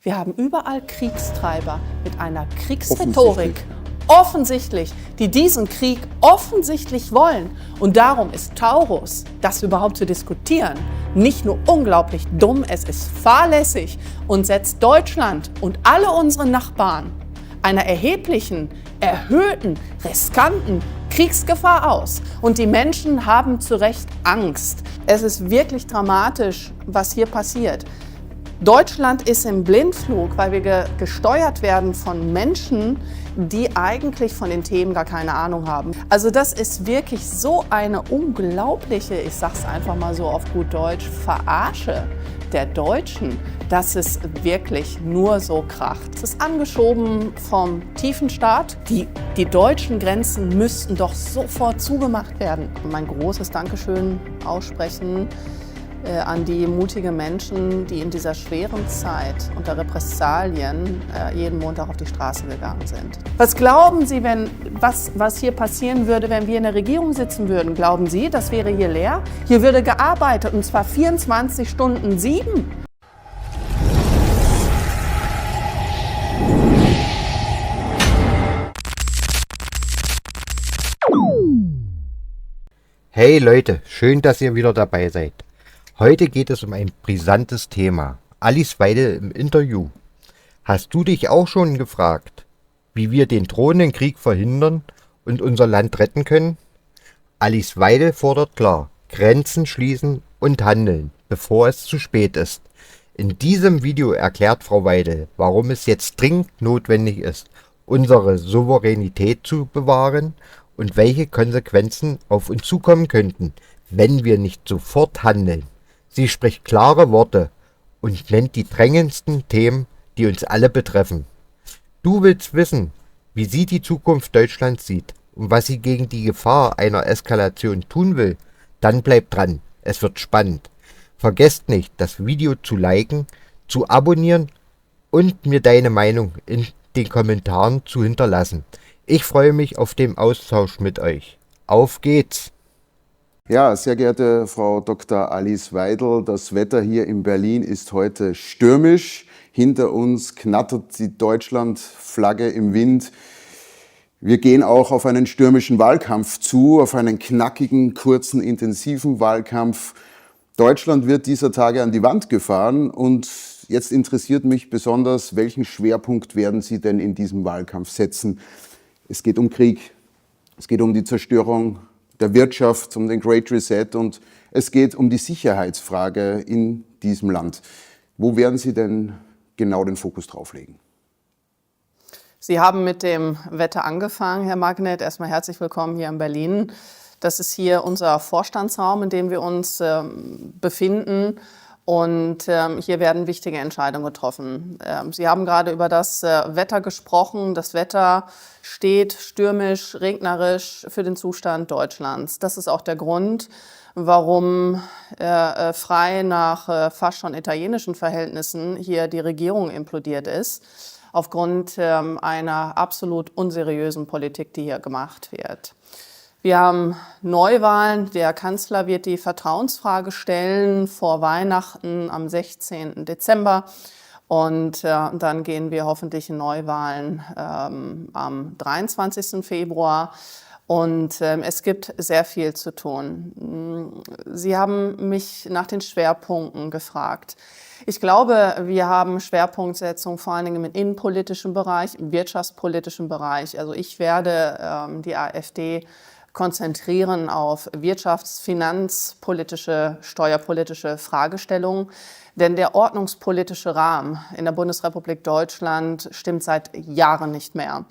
Wir haben überall Kriegstreiber mit einer Kriegsrhetorik, offensichtlich, die diesen Krieg offensichtlich wollen. Und darum ist Taurus, das überhaupt zu diskutieren, nicht nur unglaublich dumm, es ist fahrlässig und setzt Deutschland und alle unsere Nachbarn einer erheblichen, erhöhten, riskanten Kriegsgefahr aus. Und die Menschen haben zu Recht Angst. Es ist wirklich dramatisch, was hier passiert. Deutschland ist im Blindflug, weil wir gesteuert werden von Menschen, die eigentlich von den Themen gar keine Ahnung haben. Also das ist wirklich so eine unglaubliche, ich sag's einfach mal so auf gut Deutsch, Verarsche der Deutschen, dass es wirklich nur so kracht. Es ist angeschoben vom Tiefenstaat. Die deutschen Grenzen müssten doch sofort zugemacht werden. Mein großes Dankeschön aussprechen an die mutigen Menschen, die in dieser schweren Zeit unter Repressalien jeden Montag auf die Straße gegangen sind. Was glauben Sie, was hier passieren würde, wenn wir in der Regierung sitzen würden? Glauben Sie, das wäre hier leer? Hier würde gearbeitet, und zwar 24 Stunden 7. Hey Leute, schön, dass ihr wieder dabei seid. Heute geht es um ein brisantes Thema. Alice Weidel im Interview. Hast du dich auch schon gefragt, wie wir den drohenden Krieg verhindern und unser Land retten können? Alice Weidel fordert klar, Grenzen schließen und handeln, bevor es zu spät ist. In diesem Video erklärt Frau Weidel, warum es jetzt dringend notwendig ist, unsere Souveränität zu bewahren und welche Konsequenzen auf uns zukommen könnten, wenn wir nicht sofort handeln. Sie spricht klare Worte und nennt die drängendsten Themen, die uns alle betreffen. Du willst wissen, wie sie die Zukunft Deutschlands sieht und was sie gegen die Gefahr einer Eskalation tun will? Dann bleib dran, es wird spannend. Vergesst nicht, das Video zu liken, zu abonnieren und mir deine Meinung in den Kommentaren zu hinterlassen. Ich freue mich auf den Austausch mit euch. Auf geht's! Ja, sehr geehrte Frau Dr. Alice Weidel, das Wetter hier in Berlin ist heute stürmisch. Hinter uns knattert die Deutschlandflagge im Wind. Wir gehen auch auf einen stürmischen Wahlkampf zu, auf einen knackigen, kurzen, intensiven Wahlkampf. Deutschland wird dieser Tage an die Wand gefahren und jetzt interessiert mich besonders, welchen Schwerpunkt werden Sie denn in diesem Wahlkampf setzen? Es geht um Krieg, es geht um die Zerstörung der Wirtschaft, um den Great Reset und es geht um die Sicherheitsfrage in diesem Land. Wo werden Sie denn genau den Fokus drauf legen? Sie haben mit dem Wetter angefangen, Herr Magnet. Erstmal herzlich willkommen hier in Berlin. Das ist hier unser Vorstandsraum, in dem wir uns befinden. Und hier werden wichtige Entscheidungen getroffen. Sie haben gerade über das Wetter gesprochen. Das Wetter steht stürmisch, regnerisch für den Zustand Deutschlands. Das ist auch der Grund, warum frei nach fast schon italienischen Verhältnissen hier die Regierung implodiert ist, aufgrund einer absolut unseriösen Politik, die hier gemacht wird. Wir haben Neuwahlen. Der Kanzler wird die Vertrauensfrage stellen vor Weihnachten am 16. Dezember. Und dann gehen wir hoffentlich in Neuwahlen am 23. Februar. Und es gibt sehr viel zu tun. Sie haben mich nach den Schwerpunkten gefragt. Ich glaube, wir haben Schwerpunktsetzung vor allen Dingen im innenpolitischen Bereich, im wirtschaftspolitischen Bereich. Also ich werde die AfD konzentrieren auf wirtschafts-, finanzpolitische, steuerpolitische Fragestellungen. Denn der ordnungspolitische Rahmen in der Bundesrepublik Deutschland stimmt seit Jahren nicht mehr.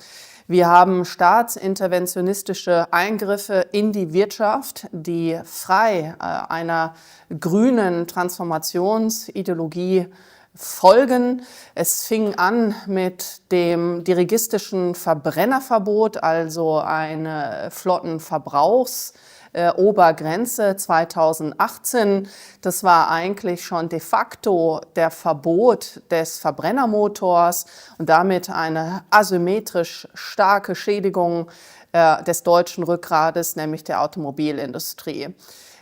Wir haben staatsinterventionistische Eingriffe in die Wirtschaft, die frei einer grünen Transformationsideologie folgen. Es fing an mit dem dirigistischen Verbrennerverbot, also eine Flottenverbrauchsobergrenze 2018. Das war eigentlich schon de facto der Verbot des Verbrennermotors und damit eine asymmetrisch starke Schädigung des deutschen Rückgrades, nämlich der Automobilindustrie.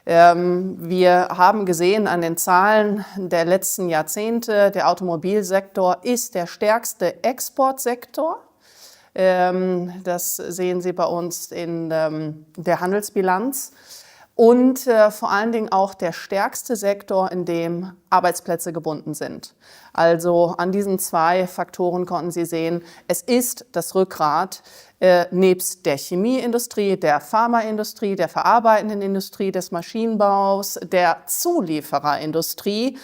Wir haben gesehen an den Zahlen der letzten Jahrzehnte, der Automobilsektor ist der stärkste Exportsektor. Das sehen Sie bei uns in der Handelsbilanz. Und vor allen Dingen auch der stärkste Sektor, in dem Arbeitsplätze gebunden sind. Also an diesen 2 Faktoren konnten Sie sehen, es ist das Rückgrat nebst der Chemieindustrie, der Pharmaindustrie, der verarbeitenden Industrie, des Maschinenbaus, der Zuliefererindustrie.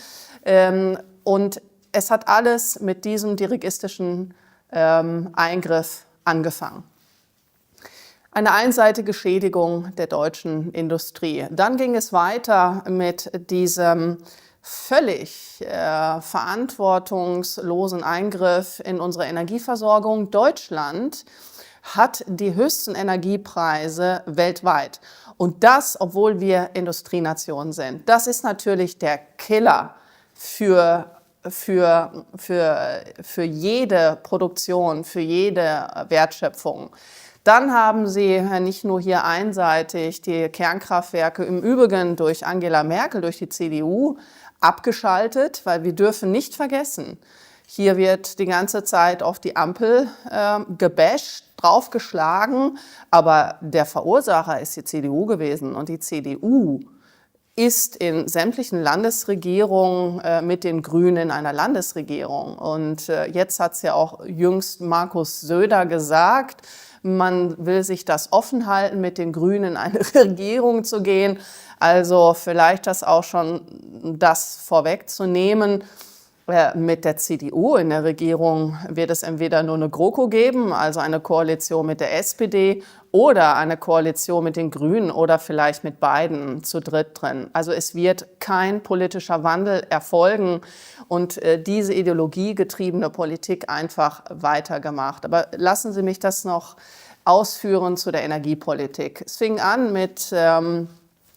Und es hat alles mit diesem dirigistischen Eingriff angefangen. Eine einseitige Schädigung der deutschen Industrie. Dann ging es weiter mit diesem völlig verantwortungslosen Eingriff in unsere Energieversorgung. Deutschland hat die höchsten Energiepreise weltweit. Und das, obwohl wir Industrienation sind. Das ist natürlich der Killer für jede Produktion, für jede Wertschöpfung. Dann haben Sie nicht nur hier einseitig die Kernkraftwerke, im Übrigen durch Angela Merkel, durch die CDU, abgeschaltet, weil wir dürfen nicht vergessen, hier wird die ganze Zeit auf die Ampel gebasht, draufgeschlagen, aber der Verursacher ist die CDU gewesen und die CDU ist in sämtlichen Landesregierungen mit den Grünen in einer Landesregierung. Und jetzt hat es ja auch jüngst Markus Söder gesagt, man will sich das offen halten, mit den Grünen in eine Regierung zu gehen. Also vielleicht das auch schon das vorwegzunehmen. Mit der CDU in der Regierung wird es entweder nur eine GroKo geben, also eine Koalition mit der SPD, oder eine Koalition mit den Grünen oder vielleicht mit beiden zu dritt drin. Also es wird kein politischer Wandel erfolgen und diese ideologiegetriebene Politik einfach weitergemacht. Aber lassen Sie mich das noch ausführen zu der Energiepolitik. Es fing an mit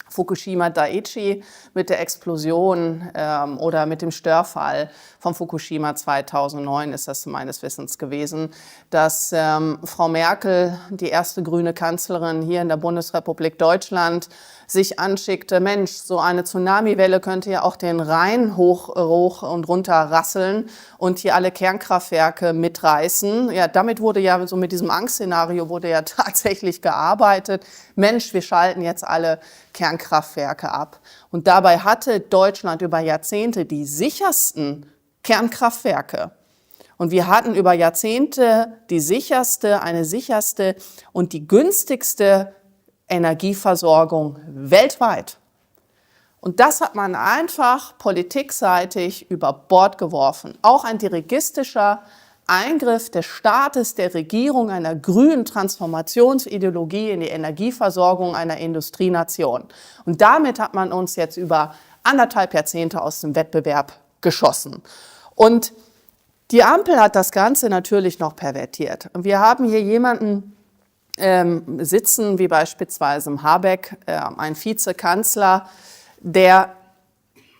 Fukushima Daiichi, mit der Explosion oder mit dem Störfall von Fukushima 2009 ist das meines Wissens gewesen, dass Frau Merkel, die erste grüne Kanzlerin hier in der Bundesrepublik Deutschland, sich anschickte, Mensch, so eine Tsunamiwelle könnte ja auch den Rhein hoch und runter rasseln und hier alle Kernkraftwerke mitreißen. Ja, damit wurde ja, so mit diesem Angstszenario wurde ja tatsächlich gearbeitet. Mensch, wir schalten jetzt alle Kernkraftwerke ab. Und dabei hatte Deutschland über Jahrzehnte die sichersten Kernkraftwerke. Und wir hatten über Jahrzehnte eine sicherste und die günstigste Energieversorgung weltweit. Und das hat man einfach politikseitig über Bord geworfen. Auch ein dirigistischer Eingriff des Staates, der Regierung, einer grünen Transformationsideologie in die Energieversorgung einer Industrienation. Und damit hat man uns jetzt über 1,5 Jahrzehnte aus dem Wettbewerb geschossen. Und die Ampel hat das Ganze natürlich noch pervertiert. Und wir haben hier jemanden sitzen, wie beispielsweise Habeck, ein Vizekanzler, der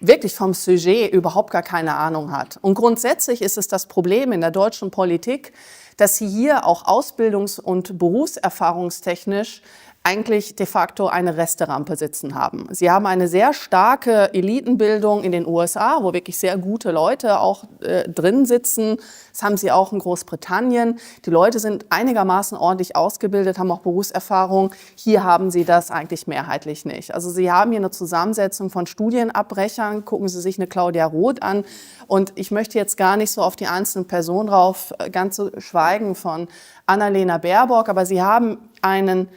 wirklich vom Sujet überhaupt gar keine Ahnung hat. Und grundsätzlich ist es das Problem in der deutschen Politik, dass sie hier auch ausbildungs- und berufserfahrungstechnisch eigentlich de facto eine Resterampe sitzen haben. Sie haben eine sehr starke Elitenbildung in den USA, wo wirklich sehr gute Leute auch drin sitzen. Das haben sie auch in Großbritannien. Die Leute sind einigermaßen ordentlich ausgebildet, haben auch Berufserfahrung. Hier haben sie das eigentlich mehrheitlich nicht. Also sie haben hier eine Zusammensetzung von Studienabbrechern. Gucken Sie sich eine Claudia Roth an. Und ich möchte jetzt gar nicht so auf die einzelnen Personen drauf, ganz zu schweigen von Annalena Baerbock, aber sie haben einen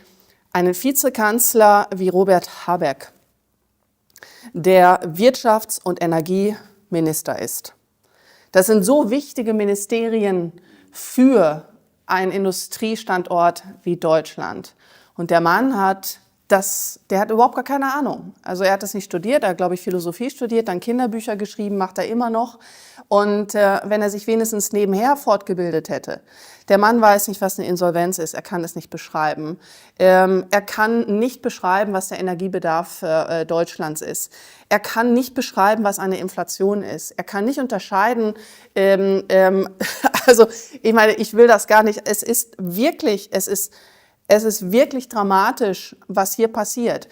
Vizekanzler wie Robert Habeck, der Wirtschafts- und Energieminister ist. Das sind so wichtige Ministerien für einen Industriestandort wie Deutschland. Und der Mann der hat überhaupt gar keine Ahnung. Also er hat das nicht studiert, er hat, glaube ich, Philosophie studiert, dann Kinderbücher geschrieben, macht er immer noch. Und wenn er sich wenigstens nebenher fortgebildet hätte. Der Mann weiß nicht, was eine Insolvenz ist, er kann es nicht beschreiben. Er kann nicht beschreiben, was der Energiebedarf Deutschlands ist. Er kann nicht beschreiben, was eine Inflation ist. Er kann nicht unterscheiden, also ich meine, ich will das gar nicht, es ist wirklich dramatisch, was hier passiert.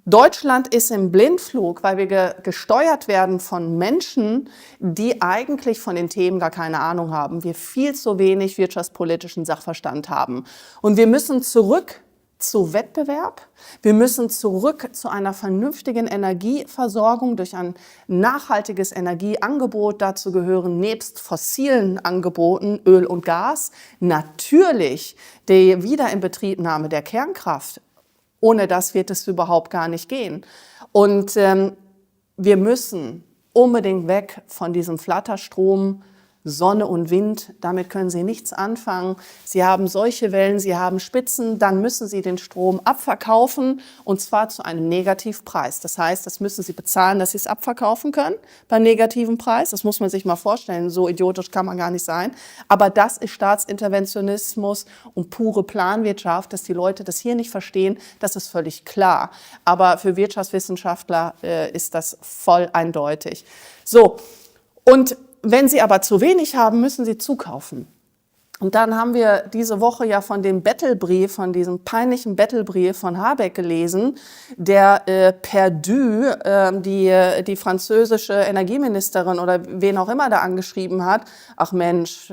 Deutschland ist im Blindflug, weil wir gesteuert werden von Menschen, die eigentlich von den Themen gar keine Ahnung haben. Wir viel zu wenig wirtschaftspolitischen Sachverstand haben. Und wir müssen zurück zu Wettbewerb. Wir müssen zurück zu einer vernünftigen Energieversorgung durch ein nachhaltiges Energieangebot. Dazu gehören nebst fossilen Angeboten Öl und Gas natürlich die Wiederinbetriebnahme der Kernkraft. Ohne das wird es überhaupt gar nicht gehen. Und wir müssen unbedingt weg von diesem Flatterstrom, Sonne und Wind, damit können Sie nichts anfangen. Sie haben solche Wellen, Sie haben Spitzen, dann müssen Sie den Strom abverkaufen und zwar zu einem Negativpreis. Das heißt, das müssen Sie bezahlen, dass Sie es abverkaufen können beim negativen Preis. Das muss man sich mal vorstellen, so idiotisch kann man gar nicht sein. Aber das ist Staatsinterventionismus und pure Planwirtschaft, dass die Leute das hier nicht verstehen, das ist völlig klar. Aber für Wirtschaftswissenschaftler ist das voll eindeutig. So, und wenn Sie aber zu wenig haben, müssen Sie zukaufen. Und dann haben wir diese Woche ja von dem Bettelbrief, von diesem peinlichen Bettelbrief von Habeck gelesen, der perdu die französische Energieministerin oder wen auch immer da angeschrieben hat. Ach Mensch,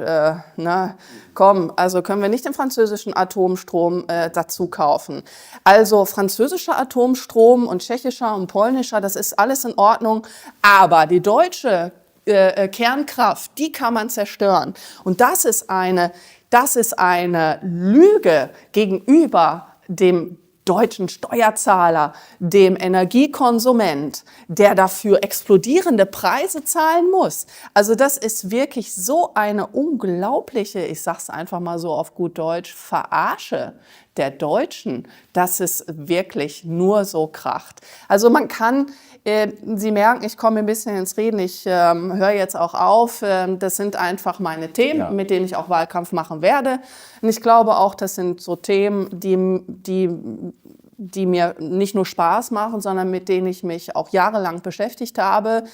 komm, also können wir nicht den französischen Atomstrom dazu kaufen. Also französischer Atomstrom und tschechischer und polnischer, das ist alles in Ordnung, aber die deutsche Kernkraft, die kann man zerstören. Und das ist eine Lüge gegenüber dem deutschen Steuerzahler, dem Energiekonsument, der dafür explodierende Preise zahlen muss. Also das ist wirklich so eine unglaubliche, ich sag's einfach mal so auf gut Deutsch, Verarsche der Deutschen, dass es wirklich nur so kracht. Also man kann, Sie merken, ich komme ein bisschen ins Reden, ich höre jetzt auch auf. Das sind einfach meine Themen, ja, mit denen ich auch Wahlkampf machen werde. Und ich glaube auch, das sind so Themen, die mir nicht nur Spaß machen, sondern mit denen ich mich auch jahrelang beschäftigt habe.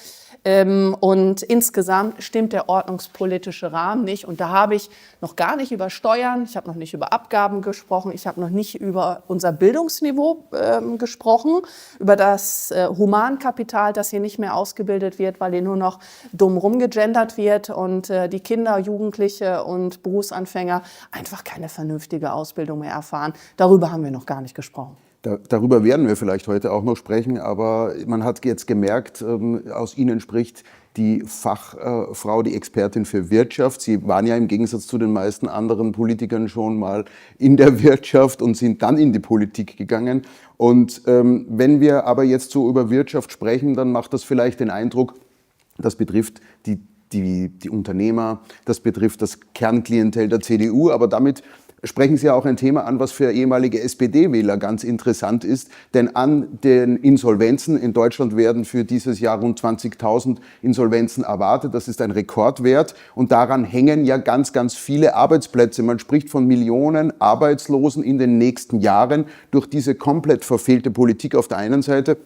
Und insgesamt stimmt der ordnungspolitische Rahmen nicht. Und da habe ich noch gar nicht über Steuern, ich habe noch nicht über Abgaben gesprochen, ich habe noch nicht über unser Bildungsniveau gesprochen, über das Humankapital, das hier nicht mehr ausgebildet wird, weil hier nur noch dumm rumgegendert wird und die Kinder, Jugendliche und Berufsanfänger einfach keine vernünftige Ausbildung mehr erfahren. Darüber haben wir noch gar nicht gesprochen. Darüber werden wir vielleicht heute auch noch sprechen, aber man hat jetzt gemerkt, aus Ihnen spricht die Fachfrau, die Expertin für Wirtschaft. Sie waren ja im Gegensatz zu den meisten anderen Politikern schon mal in der Wirtschaft und sind dann in die Politik gegangen. Und wenn wir aber jetzt so über Wirtschaft sprechen, dann macht das vielleicht den Eindruck, das betrifft die Unternehmer, das betrifft das Kernklientel der CDU, aber damit sprechen Sie ja auch ein Thema an, was für ehemalige SPD-Wähler ganz interessant ist, denn an den Insolvenzen in Deutschland werden für dieses Jahr rund 20.000 Insolvenzen erwartet. Das ist ein Rekordwert und daran hängen ja ganz, ganz viele Arbeitsplätze. Man spricht von Millionen Arbeitslosen in den nächsten Jahren durch diese komplett verfehlte Politik auf der einen Seite,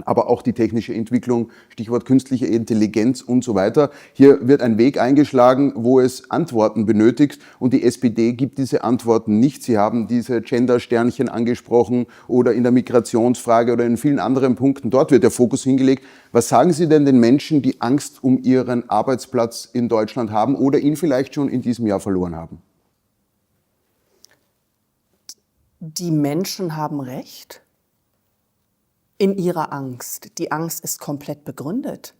aber auch die technische Entwicklung, Stichwort künstliche Intelligenz und so weiter. Hier wird ein Weg eingeschlagen, wo es Antworten benötigt und die SPD gibt diese Antworten nicht. Sie haben diese Gender-Sternchen angesprochen oder in der Migrationsfrage oder in vielen anderen Punkten. Dort wird der Fokus hingelegt. Was sagen Sie denn den Menschen, die Angst um ihren Arbeitsplatz in Deutschland haben oder ihn vielleicht schon in diesem Jahr verloren haben? Die Menschen haben Recht in ihrer Angst. Die Angst ist komplett begründet.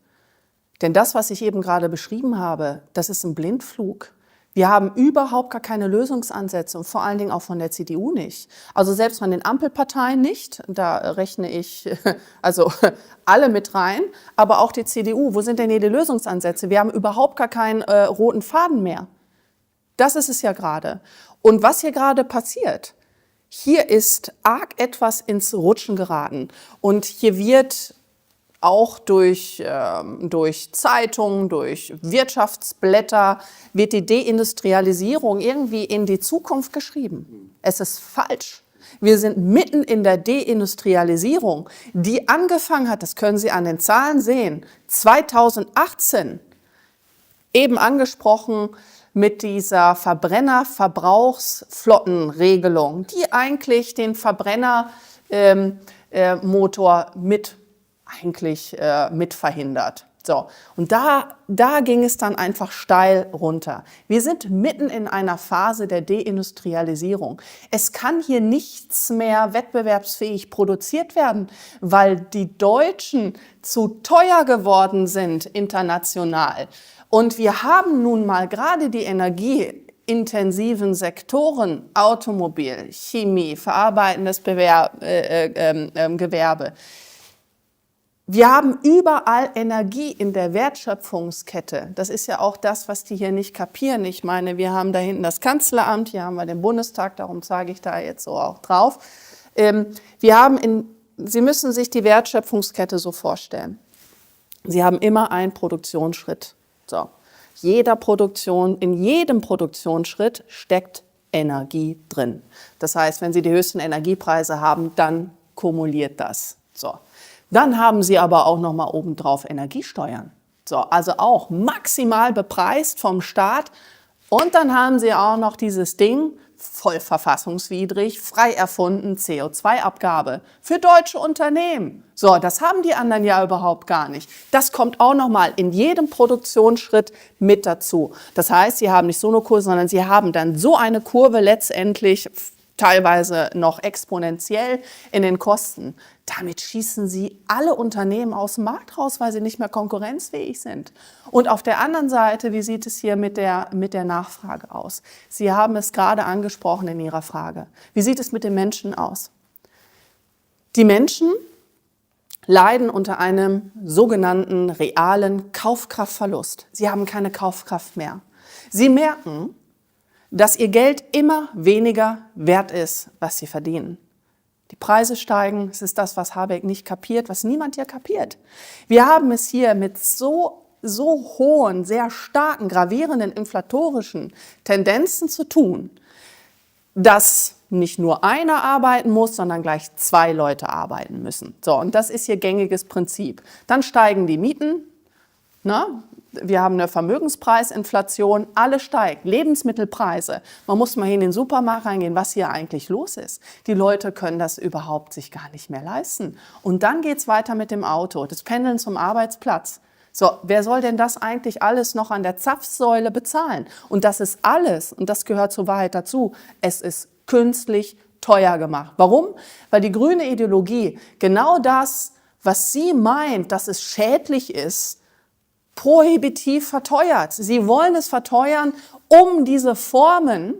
Denn das, was ich eben gerade beschrieben habe, das ist ein Blindflug. Wir haben überhaupt gar keine Lösungsansätze und vor allen Dingen auch von der CDU nicht. Also selbst von den Ampelparteien nicht, da rechne ich also alle mit rein, aber auch die CDU. Wo sind denn hier die Lösungsansätze? Wir haben überhaupt gar keinen roten Faden mehr. Das ist es ja gerade. Und was hier gerade passiert, hier ist arg etwas ins Rutschen geraten und hier wird auch durch Zeitungen, durch Wirtschaftsblätter, wird die Deindustrialisierung irgendwie in die Zukunft geschrieben. Es ist falsch. Wir sind mitten in der Deindustrialisierung, die angefangen hat, das können Sie an den Zahlen sehen, 2018, eben angesprochen, mit dieser Verbrennerverbrauchsflottenregelung, die eigentlich den Verbrenner Motor mit verhindert. So, und da ging es dann einfach steil runter. Wir sind mitten in einer Phase der Deindustrialisierung. Es kann hier nichts mehr wettbewerbsfähig produziert werden, weil die Deutschen zu teuer geworden sind international. Und wir haben nun mal gerade die energieintensiven Sektoren, Automobil, Chemie, verarbeitendes Gewerbe. Wir haben überall Energie in der Wertschöpfungskette. Das ist ja auch das, was die hier nicht kapieren. Ich meine, wir haben da hinten das Kanzleramt, hier haben wir den Bundestag, darum zeige ich da jetzt so auch drauf. Sie müssen sich die Wertschöpfungskette so vorstellen. Sie haben immer einen Produktionsschritt. So. In jedem Produktionsschritt steckt Energie drin. Das heißt, wenn Sie die höchsten Energiepreise haben, dann kumuliert das. So. Dann haben Sie aber auch noch mal obendrauf Energiesteuern. So, also auch maximal bepreist vom Staat. Und dann haben Sie auch noch dieses Ding, voll verfassungswidrig, frei erfunden, CO2-Abgabe für deutsche Unternehmen. So, das haben die anderen ja überhaupt gar nicht. Das kommt auch noch mal in jedem Produktionsschritt mit dazu. Das heißt, Sie haben nicht so eine Kurve, sondern Sie haben dann so eine Kurve letztendlich teilweise noch exponentiell in den Kosten. Damit schießen Sie alle Unternehmen aus dem Markt raus, weil sie nicht mehr konkurrenzfähig sind. Und auf der anderen Seite, wie sieht es hier mit der Nachfrage aus? Sie haben es gerade angesprochen in Ihrer Frage. Wie sieht es mit den Menschen aus? Die Menschen leiden unter einem sogenannten realen Kaufkraftverlust. Sie haben keine Kaufkraft mehr. Sie merken, dass ihr Geld immer weniger wert ist, was sie verdienen. Die Preise steigen, es ist das, was Habeck nicht kapiert, was niemand hier kapiert. Wir haben es hier mit so hohen, sehr starken, gravierenden inflatorischen Tendenzen zu tun, dass nicht nur einer arbeiten muss, sondern gleich 2 Leute arbeiten müssen. So, und das ist hier gängiges Prinzip. Dann steigen die Mieten, ne? Wir haben eine Vermögenspreisinflation, alles steigt, Lebensmittelpreise. Man muss mal hier in den Supermarkt reingehen, was hier eigentlich los ist. Die Leute können das überhaupt sich gar nicht mehr leisten. Und dann geht's weiter mit dem Auto, das Pendeln zum Arbeitsplatz. So, wer soll denn das eigentlich alles noch an der Zapfsäule bezahlen? Und das ist alles, und das gehört zur Wahrheit dazu, es ist künstlich teuer gemacht. Warum? Weil die grüne Ideologie genau das, was sie meint, dass es schädlich ist, prohibitiv verteuert. Sie wollen es verteuern, um diese Formen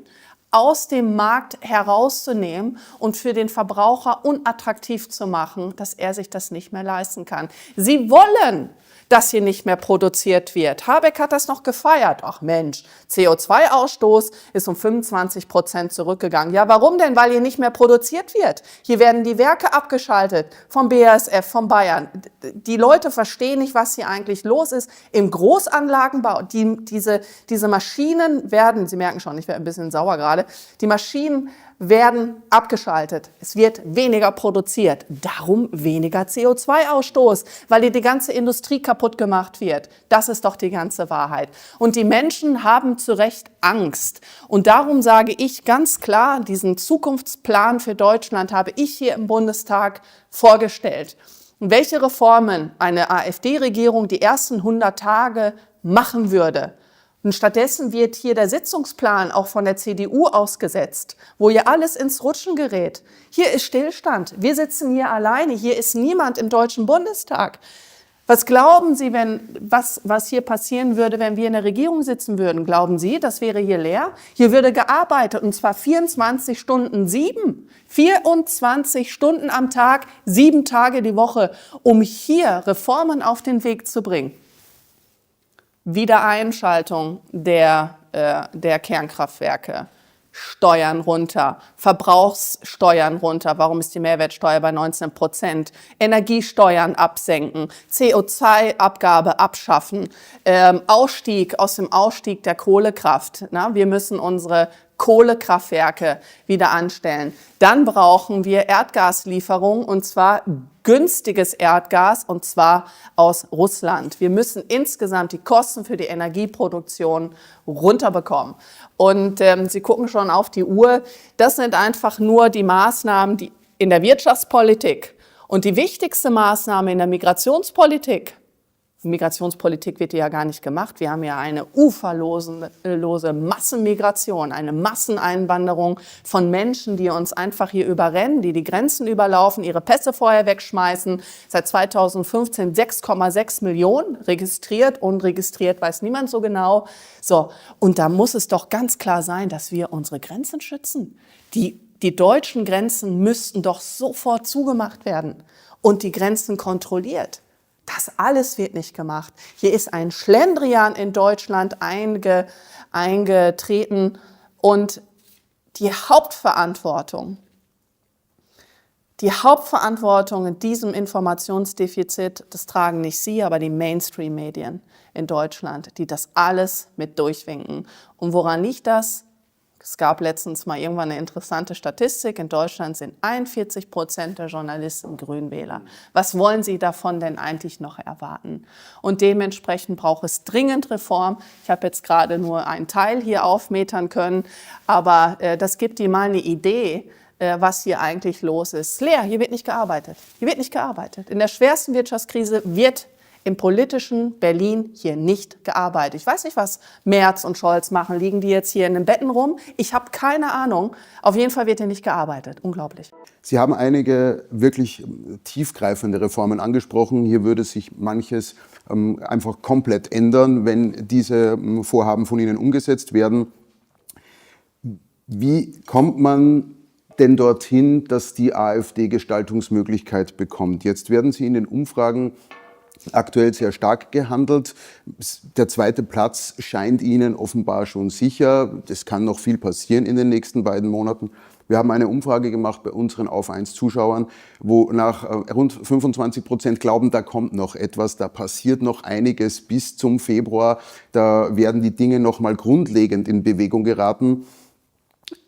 aus dem Markt herauszunehmen und für den Verbraucher unattraktiv zu machen, dass er sich das nicht mehr leisten kann. Sie wollen, dass hier nicht mehr produziert wird. Habeck hat das noch gefeiert. Ach Mensch, CO2-Ausstoß ist um 25% zurückgegangen. Ja, warum denn? Weil hier nicht mehr produziert wird. Hier werden die Werke abgeschaltet vom BASF, von Bayern. Die Leute verstehen nicht, was hier eigentlich los ist. Im Großanlagenbau, diese Maschinen werden, Sie merken schon, ich werde ein bisschen sauer gerade, die Maschinen werden abgeschaltet. Es wird weniger produziert. Darum weniger CO2-Ausstoß, weil hier die ganze Industrie kaputt gemacht wird. Das ist doch die ganze Wahrheit. Und die Menschen haben zu Recht Angst. Und darum sage ich ganz klar, diesen Zukunftsplan für Deutschland habe ich hier im Bundestag vorgestellt. Und welche Reformen eine AfD-Regierung die ersten 100 Tage machen würde. Und stattdessen wird hier der Sitzungsplan auch von der CDU ausgesetzt, wo hier alles ins Rutschen gerät. Hier ist Stillstand. Wir sitzen hier alleine. Hier ist niemand im Deutschen Bundestag. Was glauben Sie, was hier passieren würde, wenn wir in der Regierung sitzen würden? Glauben Sie, das wäre hier leer? Hier würde gearbeitet, und zwar 24 Stunden 24 Stunden am Tag, 7 Tage die Woche, um hier Reformen auf den Weg zu bringen. Wiedereinschaltung der Kernkraftwerke, Steuern runter, Verbrauchssteuern runter. Warum ist die Mehrwertsteuer bei 19%? Energiesteuern absenken, CO2-Abgabe abschaffen, Ausstieg aus dem Ausstieg der Kohlekraft. Na, wir müssen unsere Kohlekraftwerke wieder anstellen. Dann brauchen wir Erdgaslieferungen, und zwar günstiges Erdgas, und zwar aus Russland. Wir müssen insgesamt die Kosten für die Energieproduktion runterbekommen. Und Sie gucken schon auf die Uhr. Das sind einfach nur die Maßnahmen, die in der Wirtschaftspolitik Und die wichtigste Maßnahme in der Migrationspolitik wird ja gar nicht gemacht. Wir haben ja eine uferlose Massenmigration, eine Masseneinwanderung von Menschen, die uns einfach hier überrennen, die Grenzen überlaufen, ihre Pässe vorher wegschmeißen. Seit 2015 6,6 Millionen registriert, unregistriert weiß niemand so genau. So, und da muss es doch ganz klar sein, dass wir unsere Grenzen schützen. Die deutschen Grenzen müssten doch sofort zugemacht werden und die Grenzen kontrolliert. Das alles wird nicht gemacht. Hier ist ein Schlendrian in Deutschland eingetreten und die Hauptverantwortung in diesem Informationsdefizit, das tragen nicht Sie, aber die Mainstream-Medien in Deutschland, die das alles mit durchwinken. Und woran liegt das? Es gab letztens mal irgendwann eine interessante Statistik. In Deutschland sind 41% der Journalisten Grünwähler. Was wollen Sie davon denn eigentlich noch erwarten? Und dementsprechend braucht es dringend Reform. Ich habe jetzt gerade nur einen Teil hier aufmetern können, aber das gibt Ihnen mal eine Idee, was hier eigentlich los ist. Leer, hier wird nicht gearbeitet. Hier wird nicht gearbeitet. In der schwersten Wirtschaftskrise wird im politischen Berlin hier nicht gearbeitet. Ich weiß nicht, was Merz und Scholz machen. Liegen die jetzt hier in den Betten rum? Ich habe keine Ahnung. Auf jeden Fall wird hier nicht gearbeitet. Unglaublich. Sie haben einige wirklich tiefgreifende Reformen angesprochen. Hier würde sich manches einfach komplett ändern, wenn diese Vorhaben von Ihnen umgesetzt werden. Wie kommt man denn dorthin, dass die AfD Gestaltungsmöglichkeit bekommt? Jetzt werden Sie in den Umfragen aktuell sehr stark gehandelt. Der zweite Platz scheint Ihnen offenbar schon sicher. Es kann noch viel passieren in den nächsten beiden Monaten. Wir haben eine Umfrage gemacht bei unseren Auf 1 Zuschauern, wo nach rund 25% glauben, da kommt noch etwas, da passiert noch einiges bis zum Februar. Da werden die Dinge noch mal grundlegend in Bewegung geraten.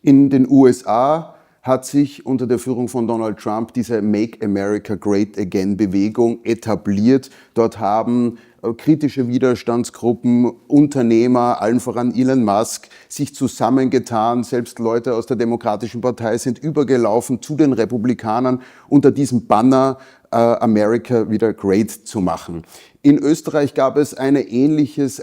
In den USA hat sich unter der Führung von Donald Trump diese Make America Great Again Bewegung etabliert. Dort haben kritische Widerstandsgruppen, Unternehmer, allen voran Elon Musk, sich zusammengetan. Selbst Leute aus der Demokratischen Partei sind übergelaufen zu den Republikanern unter diesem Banner America wieder great zu machen. In Österreich gab es ein ähnliches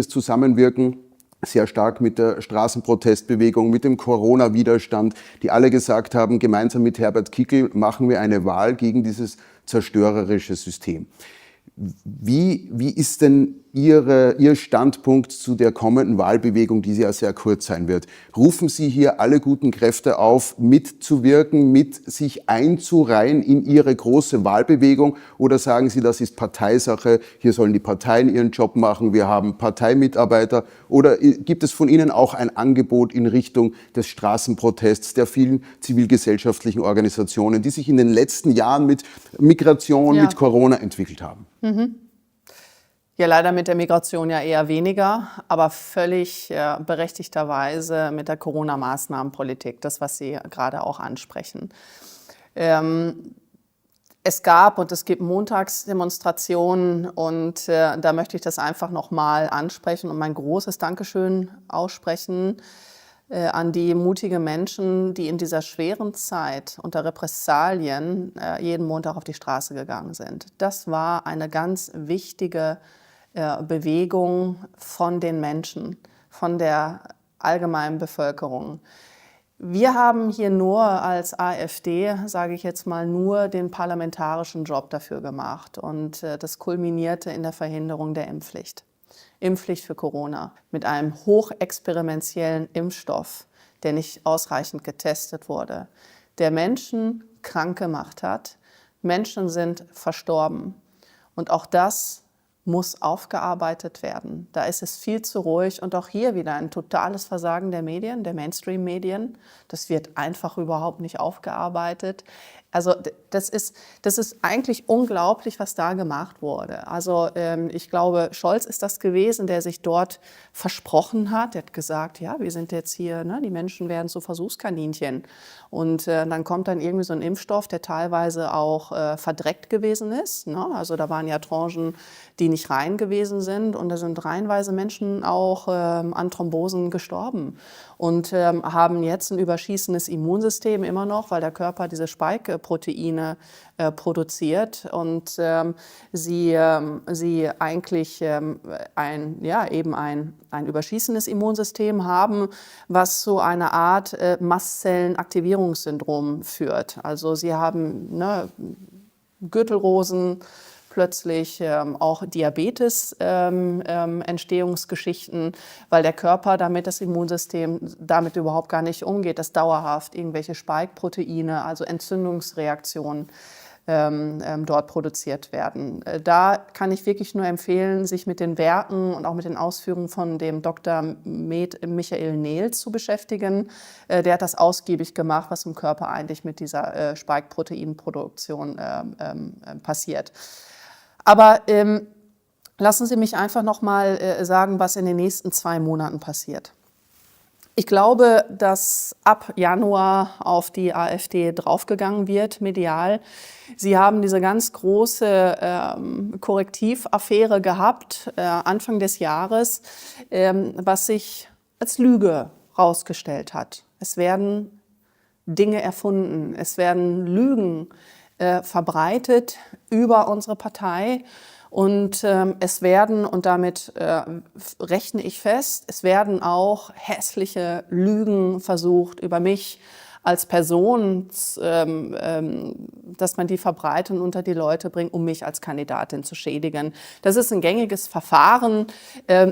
Zusammenwirken, sehr stark mit der Straßenprotestbewegung, mit dem Corona-Widerstand, die alle gesagt haben, gemeinsam mit Herbert Kickl machen wir eine Wahl gegen dieses zerstörerische System. Wie ist denn Ihr Standpunkt zu der kommenden Wahlbewegung, die ja sehr kurz sein wird? Rufen Sie hier alle guten Kräfte auf, mitzuwirken, mit sich einzureihen in Ihre große Wahlbewegung? Oder sagen Sie, das ist Parteisache, hier sollen die Parteien ihren Job machen, wir haben Parteimitarbeiter? Oder gibt es von Ihnen auch ein Angebot in Richtung des Straßenprotests der vielen zivilgesellschaftlichen Organisationen, die sich in den letzten Jahren mit Migration, mit Corona entwickelt haben? Ja, leider mit der Migration ja eher weniger, aber völlig berechtigterweise mit der Corona-Maßnahmenpolitik, das, was Sie gerade auch ansprechen. Es gab und es gibt Montagsdemonstrationen und da möchte ich das einfach nochmal ansprechen und mein großes Dankeschön aussprechen an die mutigen Menschen, die in dieser schweren Zeit unter Repressalien jeden Montag auf die Straße gegangen sind. Das war eine ganz wichtige Bewegung von den Menschen, von der allgemeinen Bevölkerung. Wir haben hier nur als AfD, sage ich jetzt mal, nur den parlamentarischen Job dafür gemacht und das kulminierte in der Verhinderung der Impfpflicht. Impfpflicht für Corona mit einem hochexperimentiellen Impfstoff, der nicht ausreichend getestet wurde, der Menschen krank gemacht hat. Menschen sind verstorben und auch das muss aufgearbeitet werden. Da ist es viel zu ruhig und auch hier wieder ein totales Versagen der Medien, der Mainstream-Medien. Das wird einfach überhaupt nicht aufgearbeitet. Also das ist eigentlich unglaublich, was da gemacht wurde. Also ich glaube, Scholz ist das gewesen, der sich dort versprochen hat. Der hat gesagt, ja, wir sind jetzt hier, ne, die Menschen werden zu Versuchskaninchen. Und dann kommt dann irgendwie so ein Impfstoff, der teilweise auch verdreckt gewesen ist. Ne? Also da waren ja Tranchen, die nicht rein gewesen sind. Und da sind reihenweise Menschen auch an Thrombosen gestorben. Und haben jetzt ein überschießendes Immunsystem immer noch, weil der Körper diese Spike Spike-Proteine produziert und sie eigentlich ein überschießendes Immunsystem haben, was zu einer Art Mastzellenaktivierungssyndrom führt. Also sie haben Gürtelrosen, plötzlich auch Diabetes-Entstehungsgeschichten, weil der Körper das Immunsystem damit überhaupt gar nicht umgeht, dass dauerhaft irgendwelche Spike-Proteine, also Entzündungsreaktionen, dort produziert werden. Da kann ich wirklich nur empfehlen, sich mit den Werken und auch mit den Ausführungen von dem Dr. Michael Nehls zu beschäftigen. Der hat das ausgiebig gemacht, was im Körper eigentlich mit dieser Spike-Proteinproduktion passiert. Aber lassen Sie mich einfach noch mal sagen, was in den nächsten 2 Monaten passiert. Ich glaube, dass ab Januar auf die AfD draufgegangen wird, medial. Sie haben diese ganz große Korrektivaffäre gehabt, Anfang des Jahres, was sich als Lüge herausgestellt hat. Es werden Dinge erfunden, es werden Lügen verbreitet über unsere Partei. Und es werden, und damit rechne ich fest, es werden auch hässliche Lügen versucht über mich als Person, dass man die verbreitet und unter die Leute bringt, um mich als Kandidatin zu schädigen. Das ist ein gängiges Verfahren.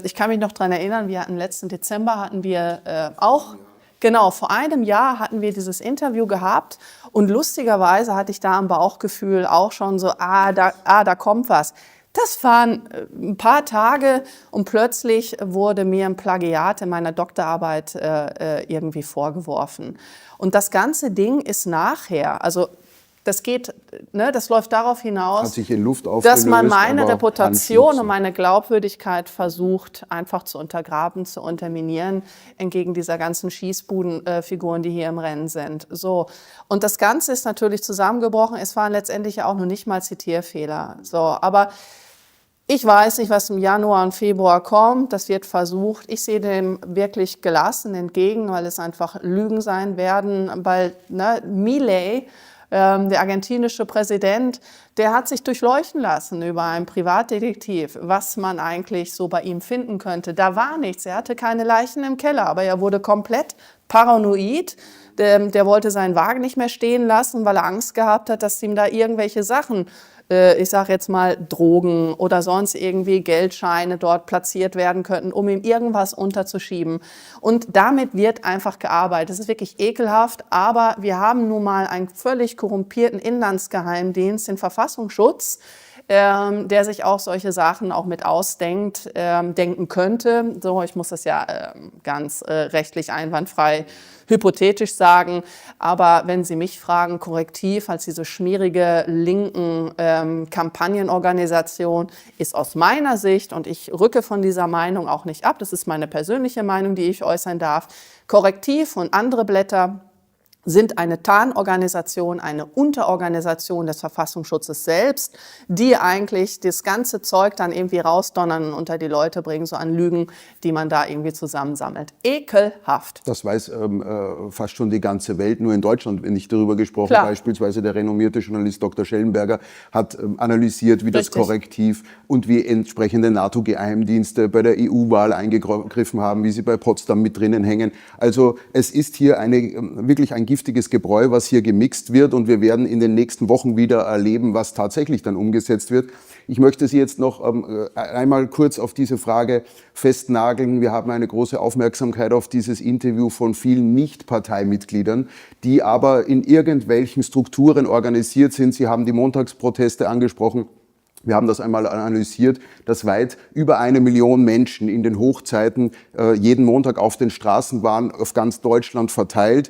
Ich kann mich noch daran erinnern, wir hatten letzten Dezember hatten wir auch, genau, vor einem Jahr hatten wir dieses Interview gehabt und lustigerweise hatte ich da am Bauchgefühl auch schon so, da kommt was. Das waren ein paar Tage und plötzlich wurde mir ein Plagiat in meiner Doktorarbeit irgendwie vorgeworfen. Und das ganze Ding ist nachher, also das geht, das läuft darauf hinaus, hat sich in Luft aufgelöst, dass man meine Reputation und meine Glaubwürdigkeit versucht, einfach zu untergraben, zu unterminieren, entgegen dieser ganzen Schießbudenfiguren, die hier im Rennen sind. So. Und das Ganze ist natürlich zusammengebrochen. Es waren letztendlich ja auch noch nicht mal Zitierfehler. So. Aber ich weiß nicht, was im Januar und Februar kommt. Das wird versucht. Ich sehe dem wirklich gelassen entgegen, weil es einfach Lügen sein werden. Weil Milei, der argentinische Präsident, der hat sich durchleuchten lassen über einen Privatdetektiv, was man eigentlich so bei ihm finden könnte. Da war nichts, er hatte keine Leichen im Keller, aber er wurde komplett paranoid. Der wollte seinen Wagen nicht mehr stehen lassen, weil er Angst gehabt hat, dass ihm da irgendwelche Sachen, ich sage jetzt mal Drogen oder sonst irgendwie Geldscheine dort platziert werden könnten, um ihm irgendwas unterzuschieben. Und damit wird einfach gearbeitet. Das ist wirklich ekelhaft, aber wir haben nun mal einen völlig korrumpierten Inlandsgeheimdienst, den Verfassungsschutz, der sich auch solche Sachen auch mit ausdenkt, denken könnte. So, ich muss das ja ganz rechtlich einwandfrei hypothetisch sagen, aber wenn Sie mich fragen, Korrektiv als diese schmierige linken Kampagnenorganisation ist aus meiner Sicht, und ich rücke von dieser Meinung auch nicht ab, das ist meine persönliche Meinung, die ich äußern darf, Korrektiv und andere Blätter sind eine Tarnorganisation, eine Unterorganisation des Verfassungsschutzes selbst, die eigentlich das ganze Zeug dann irgendwie rausdonnern und unter die Leute bringen, so an Lügen, die man da irgendwie zusammensammelt. Ekelhaft. Das weiß fast schon die ganze Welt, nur in Deutschland wird nicht darüber gesprochen. Klar. Beispielsweise der renommierte Journalist Dr. Schellenberger hat analysiert, wie das Korrektiv und wie entsprechende NATO-Geheimdienste bei der EU-Wahl eingegriffen haben, wie sie bei Potsdam mit drinnen hängen. Also es ist hier wirklich ein giftiges Gebräu, was hier gemixt wird, und wir werden in den nächsten Wochen wieder erleben, was tatsächlich dann umgesetzt wird. Ich möchte Sie jetzt noch einmal kurz auf diese Frage festnageln. Wir haben eine große Aufmerksamkeit auf dieses Interview von vielen Nicht-Parteimitgliedern, die aber in irgendwelchen Strukturen organisiert sind. Sie haben die Montagsproteste angesprochen. Wir haben das einmal analysiert, dass weit über 1 Million Menschen in den Hochzeiten jeden Montag auf den Straßen waren, auf ganz Deutschland verteilt.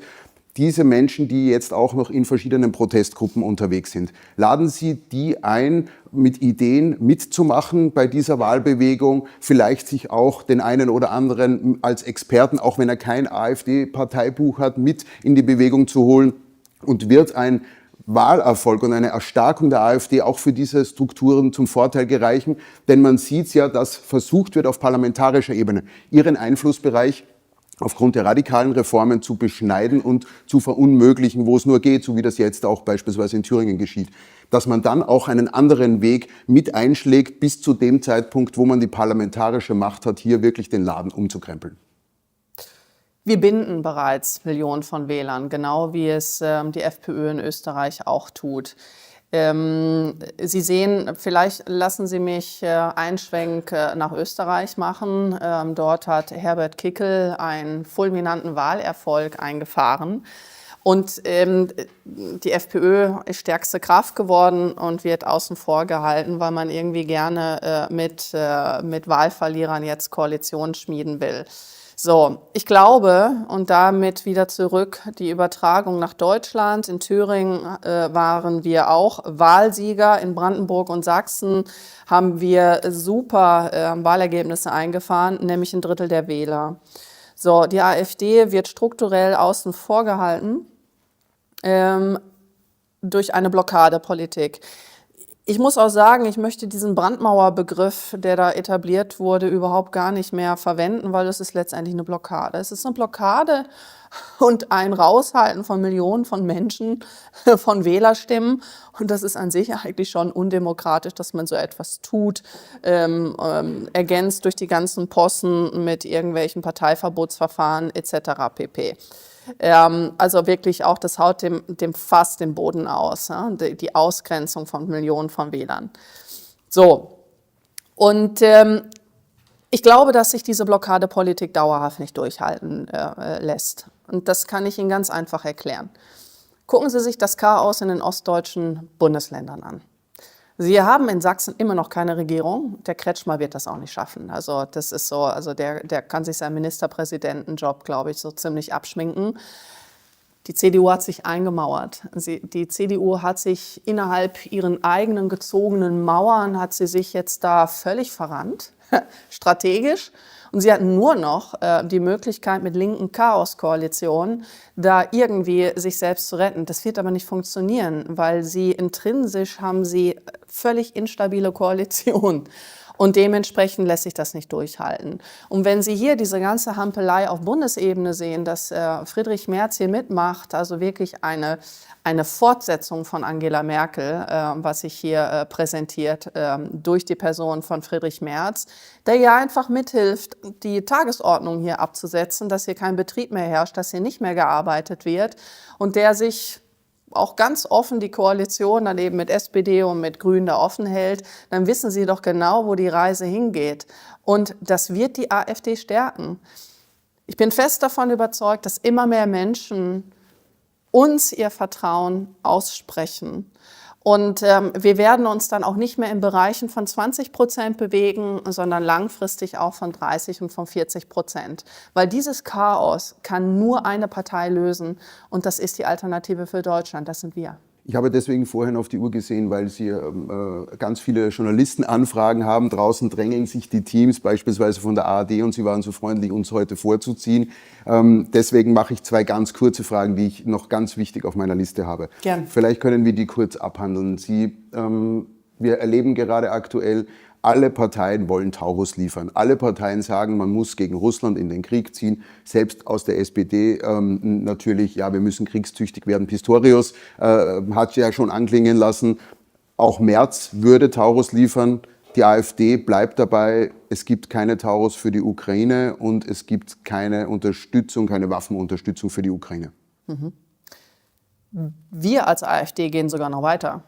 Diese Menschen, die jetzt auch noch in verschiedenen Protestgruppen unterwegs sind, laden Sie die ein, mit Ideen mitzumachen bei dieser Wahlbewegung, vielleicht sich auch den einen oder anderen als Experten, auch wenn er kein AfD-Parteibuch hat, mit in die Bewegung zu holen, und wird ein Wahlerfolg und eine Erstarkung der AfD auch für diese Strukturen zum Vorteil gereichen. Denn man sieht ja, dass versucht wird, auf parlamentarischer Ebene ihren Einflussbereich aufgrund der radikalen Reformen zu beschneiden und zu verunmöglichen, wo es nur geht, so wie das jetzt auch beispielsweise in Thüringen geschieht. Dass man dann auch einen anderen Weg mit einschlägt bis zu dem Zeitpunkt, wo man die parlamentarische Macht hat, hier wirklich den Laden umzukrempeln. Wir binden bereits Millionen von Wählern, genau wie es die FPÖ in Österreich auch tut. Sie sehen, vielleicht lassen Sie mich einen Schwenk nach Österreich machen. Dort hat Herbert Kickl einen fulminanten Wahlerfolg eingefahren. Und die FPÖ ist stärkste Kraft geworden und wird außen vor gehalten, weil man irgendwie gerne mit Wahlverlierern jetzt Koalition schmieden will. So, ich glaube, und damit wieder zurück die Übertragung nach Deutschland. In Thüringen waren wir auch Wahlsieger. In Brandenburg und Sachsen haben wir super Wahlergebnisse eingefahren, nämlich 1/3 der Wähler. So, die AfD wird strukturell außen vor gehalten durch eine Blockadepolitik. Ich muss auch sagen, ich möchte diesen Brandmauerbegriff, der da etabliert wurde, überhaupt gar nicht mehr verwenden, weil es ist letztendlich eine Blockade. Es ist eine Blockade und ein Raushalten von Millionen von Menschen, von Wählerstimmen. Und das ist an sich eigentlich schon undemokratisch, dass man so etwas tut, ergänzt durch die ganzen Possen mit irgendwelchen Parteiverbotsverfahren etc. pp. Also wirklich auch, das haut dem Fass den Boden aus, ja? Die Ausgrenzung von Millionen von Wählern. So, und ich glaube, dass sich diese Blockadepolitik dauerhaft nicht durchhalten lässt. Und das kann ich Ihnen ganz einfach erklären. Gucken Sie sich das Chaos in den ostdeutschen Bundesländern an. Sie haben in Sachsen immer noch keine Regierung. Der Kretschmer wird das auch nicht schaffen. Also das ist so, also der kann sich seinen Ministerpräsidentenjob, glaube ich, so ziemlich abschminken. Die CDU hat sich eingemauert. Die CDU hat sich innerhalb ihren eigenen gezogenen Mauern, hat sie sich jetzt da völlig verrannt, strategisch. Und sie hatten nur noch die Möglichkeit, mit linken Chaoskoalitionen da irgendwie sich selbst zu retten. Das wird aber nicht funktionieren, weil sie intrinsisch haben sie völlig instabile Koalitionen. Und dementsprechend lässt sich das nicht durchhalten. Und wenn Sie hier diese ganze Hampelei auf Bundesebene sehen, dass Friedrich Merz hier mitmacht, also wirklich eine Fortsetzung von Angela Merkel, was sich hier präsentiert durch die Person von Friedrich Merz, der ja einfach mithilft, die Tagesordnung hier abzusetzen, dass hier kein Betrieb mehr herrscht, dass hier nicht mehr gearbeitet wird und der sich auch ganz offen die Koalition dann eben mit SPD und mit Grünen da offen hält, dann wissen Sie doch genau, wo die Reise hingeht. Und das wird die AfD stärken. Ich bin fest davon überzeugt, dass immer mehr Menschen uns ihr Vertrauen aussprechen. Und wir werden uns dann auch nicht mehr in Bereichen von 20% bewegen, sondern langfristig auch von 30 und von 40%. Weil dieses Chaos kann nur eine Partei lösen und das ist die Alternative für Deutschland, das sind wir. Ich habe deswegen vorhin auf die Uhr gesehen, weil Sie ganz viele Journalistenanfragen haben. Draußen drängeln sich die Teams, beispielsweise von der ARD, und Sie waren so freundlich, uns heute vorzuziehen. Deswegen mache ich 2 ganz kurze Fragen, die ich noch ganz wichtig auf meiner Liste habe. Gern. Vielleicht können wir die kurz abhandeln. Wir erleben gerade aktuell, alle Parteien wollen Taurus liefern. Alle Parteien sagen, man muss gegen Russland in den Krieg ziehen. Selbst aus der SPD natürlich, ja, wir müssen kriegstüchtig werden. Pistorius hat ja schon anklingen lassen, auch Merz würde Taurus liefern. Die AfD bleibt dabei, es gibt keine Taurus für die Ukraine und es gibt keine Unterstützung, keine Waffenunterstützung für die Ukraine. Wir als AfD gehen sogar noch weiter.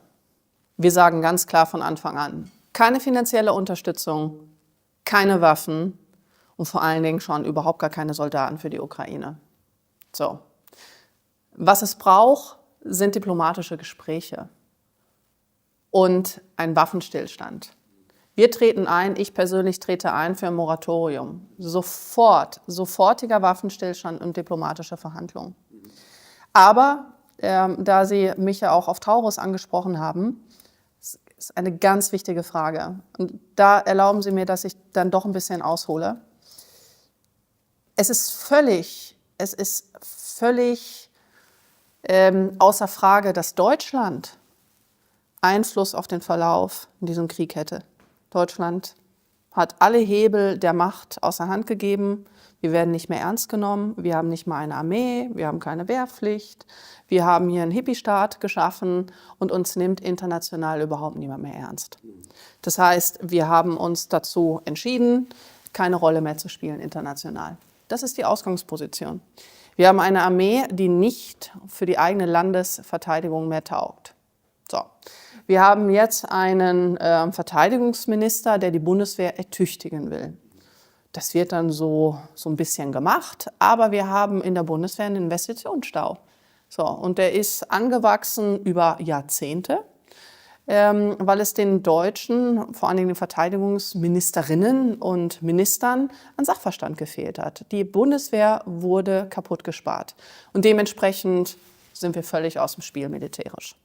Wir sagen ganz klar von Anfang an, keine finanzielle Unterstützung, keine Waffen und vor allen Dingen schon überhaupt gar keine Soldaten für die Ukraine. So. Was es braucht, sind diplomatische Gespräche und ein Waffenstillstand. Wir treten ein, ich persönlich trete ein für ein Moratorium. Sofortiger Waffenstillstand und diplomatische Verhandlungen. Aber da Sie mich ja auch auf Taurus angesprochen haben, ist eine ganz wichtige Frage. Und da erlauben Sie mir, dass ich dann doch ein bisschen aushole. Es ist völlig außer Frage, dass Deutschland Einfluss auf den Verlauf in diesem Krieg hätte. Deutschland hat alle Hebel der Macht außer Hand gegeben. Wir werden nicht mehr ernst genommen, wir haben nicht mal eine Armee, wir haben keine Wehrpflicht, wir haben hier einen Hippie-Staat geschaffen und uns nimmt international überhaupt niemand mehr ernst. Das heißt, wir haben uns dazu entschieden, keine Rolle mehr zu spielen international. Das ist die Ausgangsposition. Wir haben eine Armee, die nicht für die eigene Landesverteidigung mehr taugt. So. Wir haben jetzt einen Verteidigungsminister, der die Bundeswehr ertüchtigen will. Das wird dann so ein bisschen gemacht, aber wir haben in der Bundeswehr einen Investitionsstau. So, und der ist angewachsen über Jahrzehnte, weil es den Deutschen, vor allen Dingen den Verteidigungsministerinnen und Ministern, an Sachverstand gefehlt hat. Die Bundeswehr wurde kaputt gespart und dementsprechend sind wir völlig aus dem Spiel militärisch.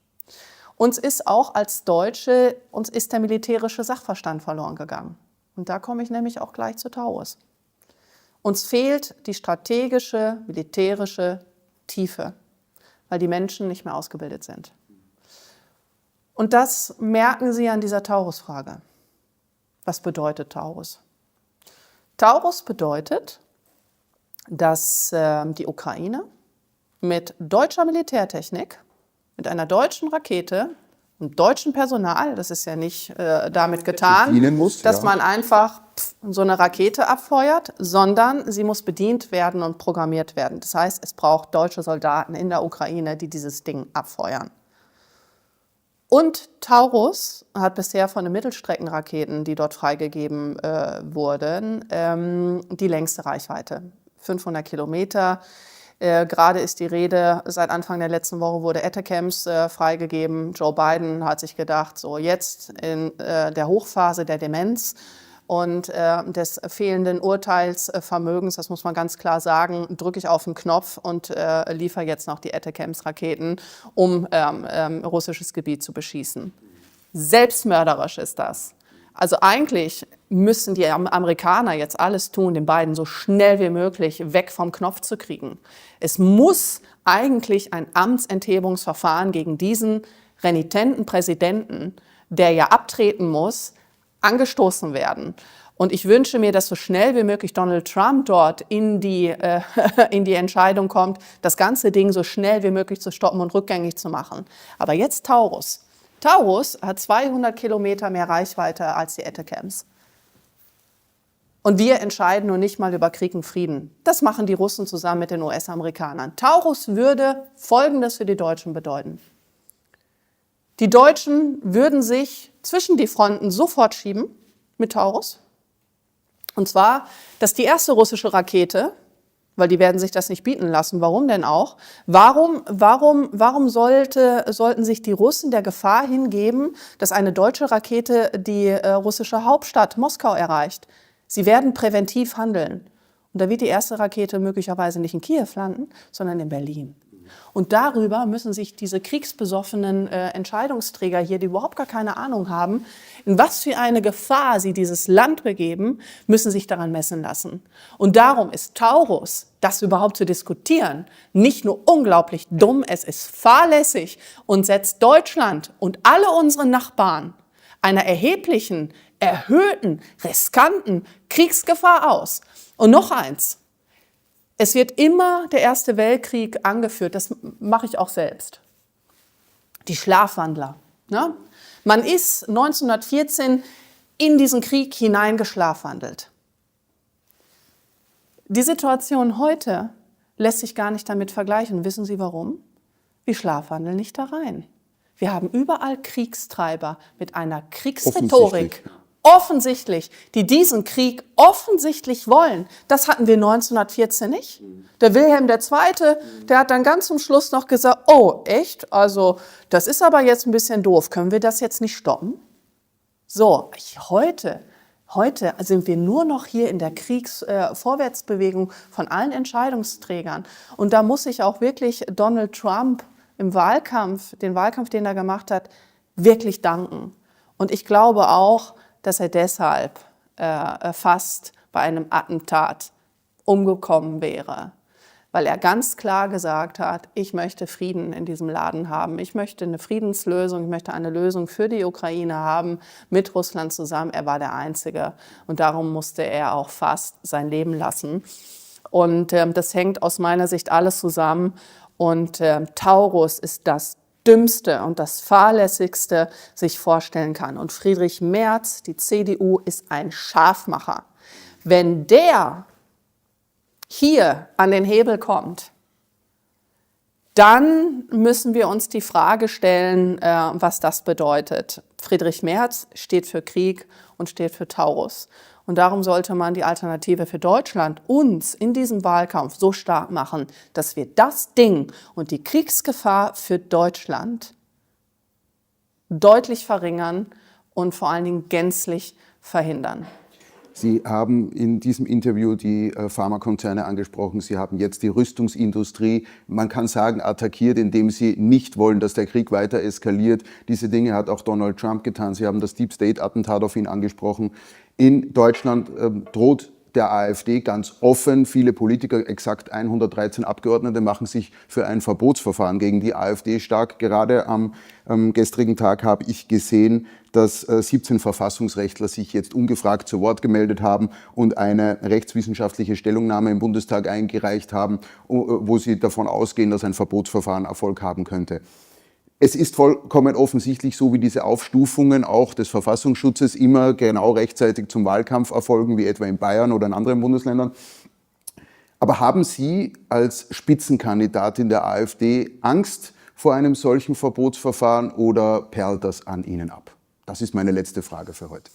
Uns ist auch als Deutsche, uns ist der militärische Sachverstand verloren gegangen. Und da komme ich nämlich auch gleich zu Taurus. Uns fehlt die strategische, militärische Tiefe, weil die Menschen nicht mehr ausgebildet sind. Und das merken Sie an dieser Taurus-Frage. Was bedeutet Taurus? Taurus bedeutet, dass die Ukraine mit deutscher Militärtechnik, mit einer deutschen Rakete, einem deutschen Personal, das ist ja nicht damit getan, dass man einfach so eine Rakete abfeuert, sondern sie muss bedient werden und programmiert werden. Das heißt, es braucht deutsche Soldaten in der Ukraine, die dieses Ding abfeuern. Und Taurus hat bisher von den Mittelstreckenraketen, die dort freigegeben wurden, die längste Reichweite, 500 Kilometer. Gerade ist die Rede, seit Anfang der letzten Woche wurde ATACMS freigegeben. Joe Biden hat sich gedacht, so jetzt in der Hochphase der Demenz und des fehlenden Urteilsvermögens, das muss man ganz klar sagen, drücke ich auf den Knopf und liefere jetzt noch die ATACMS-Raketen, um russisches Gebiet zu beschießen. Selbstmörderisch ist das. Also eigentlich müssen die Amerikaner jetzt alles tun, den Biden so schnell wie möglich weg vom Knopf zu kriegen. Es muss eigentlich ein Amtsenthebungsverfahren gegen diesen renitenten Präsidenten, der ja abtreten muss, angestoßen werden. Und ich wünsche mir, dass so schnell wie möglich Donald Trump dort in die Entscheidung kommt, das ganze Ding so schnell wie möglich zu stoppen und rückgängig zu machen. Aber jetzt Taurus. Taurus hat 200 Kilometer mehr Reichweite als die ATACMS. Und wir entscheiden nur nicht mal über Krieg und Frieden. Das machen die Russen zusammen mit den US-Amerikanern. Taurus würde Folgendes für die Deutschen bedeuten. Die Deutschen würden sich zwischen die Fronten sofort schieben mit Taurus. Und zwar, dass die erste russische Rakete, weil die werden sich das nicht bieten lassen, warum denn auch? Warum sollten sich die Russen der Gefahr hingeben, dass eine deutsche Rakete die russische Hauptstadt Moskau erreicht? Sie werden präventiv handeln. Und da wird die erste Rakete möglicherweise nicht in Kiew landen, sondern in Berlin. Und darüber müssen sich diese kriegsbesoffenen Entscheidungsträger hier, die überhaupt gar keine Ahnung haben, in was für eine Gefahr sie dieses Land begeben, müssen sich daran messen lassen. Und darum ist Taurus, das überhaupt zu diskutieren, nicht nur unglaublich dumm, es ist fahrlässig und setzt Deutschland und alle unsere Nachbarn einer erheblichen, erhöhten, riskanten Kriegsgefahr aus. Und noch eins. Es wird immer der Erste Weltkrieg angeführt, das mache ich auch selbst. Die Schlafwandler. Ne? Man ist 1914 in diesen Krieg hineingeschlafwandelt. Die Situation heute lässt sich gar nicht damit vergleichen. Wissen Sie warum? Wir schlafwandeln nicht da rein. Wir haben überall Kriegstreiber mit einer Kriegsrhetorik. Offensichtlich, die diesen Krieg offensichtlich wollen. Das hatten wir 1914 nicht. Der Wilhelm II., der hat dann ganz zum Schluss noch gesagt, oh, echt? Also, das ist aber jetzt ein bisschen doof. Können wir das jetzt nicht stoppen? So, heute sind wir nur noch hier in der Kriegsvorwärtsbewegung von allen Entscheidungsträgern. Und da muss ich auch wirklich Donald Trump im Wahlkampf, den Wahlkampf, den er gemacht hat, wirklich danken. Und ich glaube auch, dass er deshalb fast bei einem Attentat umgekommen wäre. weil er ganz klar gesagt hat, ich möchte Frieden in diesem Laden haben. Ich möchte eine Friedenslösung, ich möchte eine Lösung für die Ukraine haben, mit Russland zusammen. Er war der Einzige und darum musste er auch fast sein Leben lassen. Und das hängt aus meiner Sicht alles zusammen. Und Taurus ist das Dümmste und das Fahrlässigste sich vorstellen kann. Und Friedrich Merz, die CDU, ist ein Scharfmacher. Wenn der hier an den Hebel kommt, dann müssen wir uns die Frage stellen, was das bedeutet. Friedrich Merz steht für Krieg und steht für Taurus. Und darum sollte man die Alternative für Deutschland uns in diesem Wahlkampf so stark machen, dass wir das Ding und die Kriegsgefahr für Deutschland deutlich verringern und vor allen Dingen gänzlich verhindern. Sie haben in diesem Interview die Pharmakonzerne angesprochen. Sie haben jetzt die Rüstungsindustrie, man kann sagen, attackiert, indem Sie nicht wollen, dass der Krieg weiter eskaliert. Diese Dinge hat auch Donald Trump getan. Sie haben das Deep State-Attentat auf ihn angesprochen. In Deutschland droht der AfD ganz offen. Viele Politiker, exakt 113 Abgeordnete, machen sich für ein Verbotsverfahren gegen die AfD stark. Gerade am gestrigen Tag habe ich gesehen, dass 17 Verfassungsrechtler sich jetzt ungefragt zu Wort gemeldet haben und eine rechtswissenschaftliche Stellungnahme im Bundestag eingereicht haben, wo sie davon ausgehen, dass ein Verbotsverfahren Erfolg haben könnte. Es ist vollkommen offensichtlich so, wie diese Aufstufungen auch des Verfassungsschutzes immer genau rechtzeitig zum Wahlkampf erfolgen, wie etwa in Bayern oder in anderen Bundesländern. Aber haben Sie als Spitzenkandidatin der AfD Angst vor einem solchen Verbotsverfahren oder perlt das an Ihnen ab? Das ist meine letzte Frage für heute.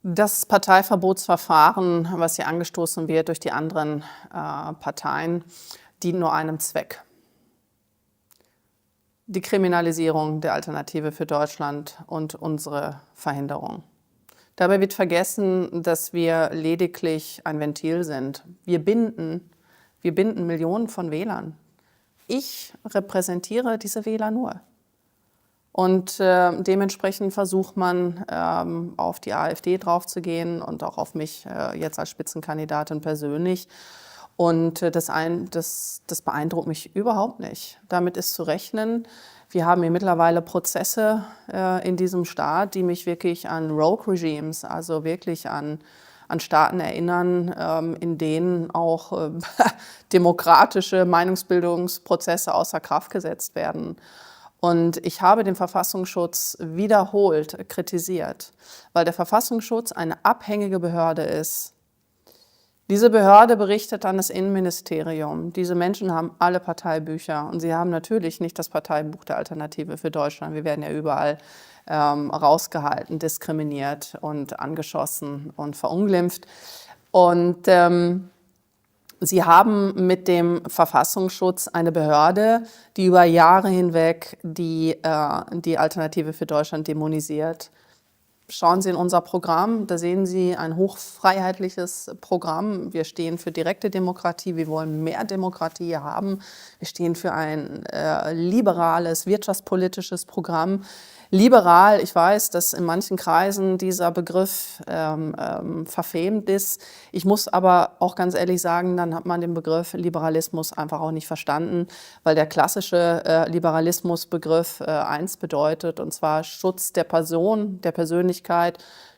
Das Parteiverbotsverfahren, was hier angestoßen wird durch die anderen Parteien, dient nur einem Zweck: die Kriminalisierung der Alternative für Deutschland und unsere Verhinderung. Dabei wird vergessen, dass wir lediglich ein Ventil sind. Wir binden Millionen von Wählern. Ich repräsentiere diese Wähler nur. Und dementsprechend versucht man, auf die AfD draufzugehen und auch auf mich jetzt als Spitzenkandidatin persönlich. Und das beeindruckt mich überhaupt nicht. Damit ist zu rechnen. Wir haben hier mittlerweile Prozesse in diesem Staat, die mich wirklich an Rogue Regimes, also wirklich an Staaten erinnern, in denen auch demokratische Meinungsbildungsprozesse außer Kraft gesetzt werden. Und ich habe den Verfassungsschutz wiederholt kritisiert, weil der Verfassungsschutz eine abhängige Behörde ist. Diese Behörde berichtet an das Innenministerium. Diese Menschen haben alle Parteibücher und sie haben natürlich nicht das Parteibuch der Alternative für Deutschland. Wir werden ja überall rausgehalten, diskriminiert und angeschossen und verunglimpft. Und sie haben mit dem Verfassungsschutz eine Behörde, die über Jahre hinweg die Alternative für Deutschland dämonisiert. Schauen Sie in unser Programm, da sehen Sie ein hochfreiheitliches Programm. Wir stehen für direkte Demokratie, wir wollen mehr Demokratie haben. Wir stehen für ein liberales, wirtschaftspolitisches Programm. Liberal, ich weiß, dass in manchen Kreisen dieser Begriff verfemt ist. Ich muss aber auch ganz ehrlich sagen, dann hat man den Begriff Liberalismus einfach auch nicht verstanden, weil der klassische Liberalismusbegriff eins bedeutet, und zwar Schutz der Person, der Persönlichkeit,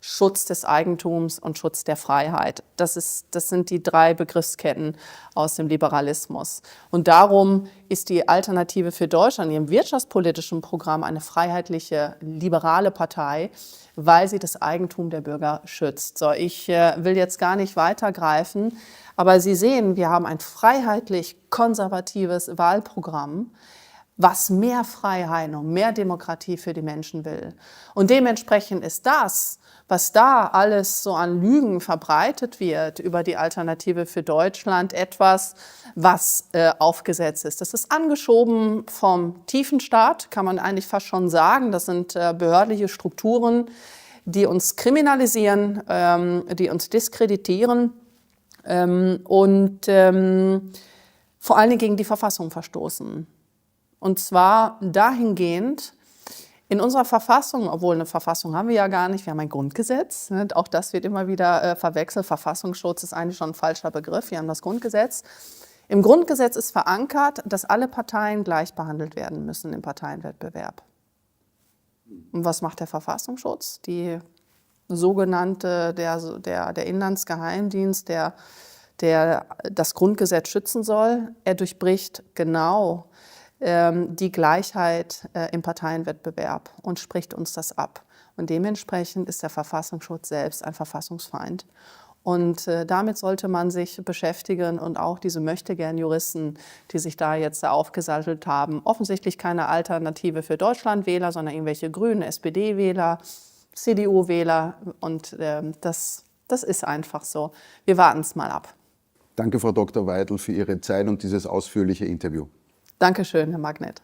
Schutz des Eigentums und Schutz der Freiheit. Das sind die drei Begriffsketten aus dem Liberalismus. Und darum ist die Alternative für Deutschland in ihrem wirtschaftspolitischen Programm eine freiheitliche, liberale Partei, weil sie das Eigentum der Bürger schützt. So, ich will jetzt gar nicht weitergreifen, aber Sie sehen, wir haben ein freiheitlich-konservatives Wahlprogramm, was mehr Freiheit und mehr Demokratie für die Menschen will. Und dementsprechend ist das, was da alles so an Lügen verbreitet wird über die Alternative für Deutschland, etwas, was aufgesetzt ist. Das ist angeschoben vom tiefen Staat, kann man eigentlich fast schon sagen. Das sind behördliche Strukturen, die uns kriminalisieren, die uns diskreditieren und vor allen Dingen gegen die Verfassung verstoßen. Und zwar dahingehend, in unserer Verfassung, obwohl eine Verfassung haben wir ja gar nicht, wir haben ein Grundgesetz, ne? Auch das wird immer wieder verwechselt. Verfassungsschutz ist eigentlich schon ein falscher Begriff, wir haben das Grundgesetz. Im Grundgesetz ist verankert, dass alle Parteien gleich behandelt werden müssen im Parteienwettbewerb. Und was macht der Verfassungsschutz? Die sogenannte, der Inlandsgeheimdienst, der das Grundgesetz schützen soll, er durchbricht genau die Gleichheit im Parteienwettbewerb und spricht uns das ab. Und dementsprechend ist der Verfassungsschutz selbst ein Verfassungsfeind. Und damit sollte man sich beschäftigen und auch diese Möchtegern-Juristen, die sich da jetzt aufgesattelt haben, offensichtlich keine Alternative für Deutschlandwähler, sondern irgendwelche Grünen, SPD-Wähler, CDU-Wähler und das ist einfach so. Wir warten es mal ab. Danke, Frau Dr. Weidel, für Ihre Zeit und dieses ausführliche Interview. Dankeschön, Herr Magnet.